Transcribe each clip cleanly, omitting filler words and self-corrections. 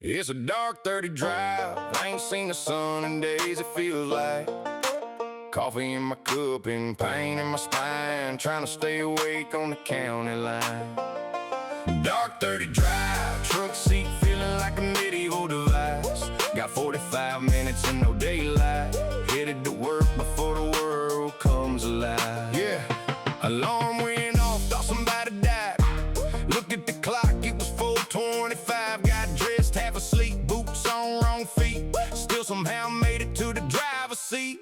It's a dark, dirty drive. I ain't seen the sun in days, it feels like. Coffee in my cup and pain in my spine, trying to stay awake on the county line. Dark, dirty drive, truck seat feeling like a medieval device. Got 45 minutes and no daylight, headed to work before the world comes alive. Yeah, alarm went off, thought somebody died. Looked at the clock, it was 4:25. Got dressed, half asleep, boots on, wrong feet. Still somehow made it to the driver's seat.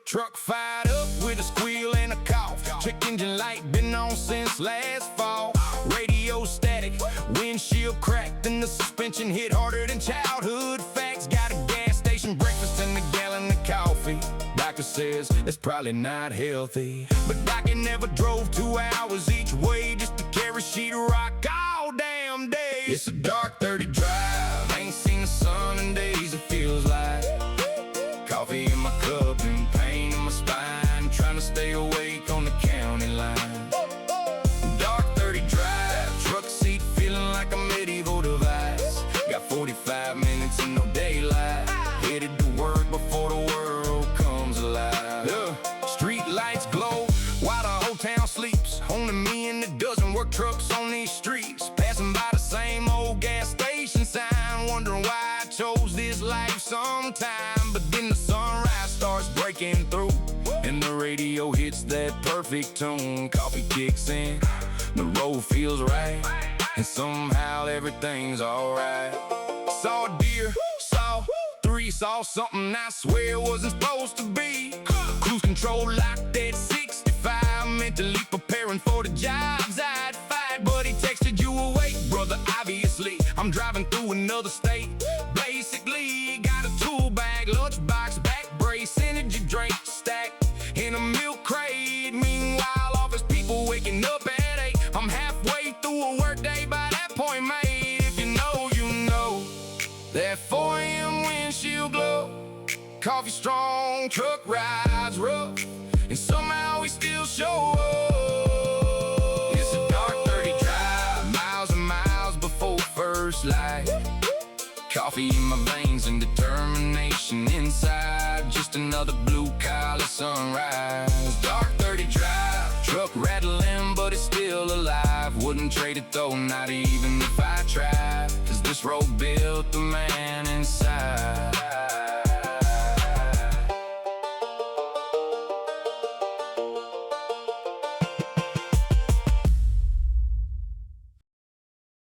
Truck fired up with a squeal and a cough. Check engine light, been on since last fall. Radio static, windshield cracked, and the suspension hit harder than childhood facts. Got a gas station breakfast and a gallon of coffee. Doctor says that's probably not healthy, but Doc never drove 2 hours each way just to carry sheetrock all damn day. It's a dark, dirty drive. Ain't seen the sun in days, it feels like. Coffee in my cup and pain in my spine, trying to stay awake on the county line. Dark, dirty drive, truck seat feeling like a medieval device. Got 45 minutes and no daylight, headed to work before the world comes alive. Street lights glow while the whole town sleeps. Only me and a dozen work trucks on these streets, passing by the same old gas station sign, wondering why I chose this life sometime. But then the sunrise starts breaking through, and the radio hits that perfect tune. Coffee kicks in, the road feels right, and somehow everything's alright. Saw a deer, saw three, saw something I swear wasn't supposed to be. Cruise control locked at 65, mentally preparing for the jobs I'd fight. But he texted, "You awake, brother? Obviously, I'm driving through another state. Basically, got a tool bag, lunchbox, back brace, energy drink stacked in a milk crate. Meanwhile, office people waking up at 8. I'm halfway through a workday by that point, mate. If you know, you know. That 4 a.m. windshield glow, coffee strong, truck rides rough, and somehow we still show up. It's a dark, dirty drive, miles and miles before first light. Coffee in my veins and determination inside, just another blue-collar sunrise. Dark, dirty drive, truck rattling but it's still alive. Wouldn't trade it though, not even if I tried, 'cause this road built the man inside.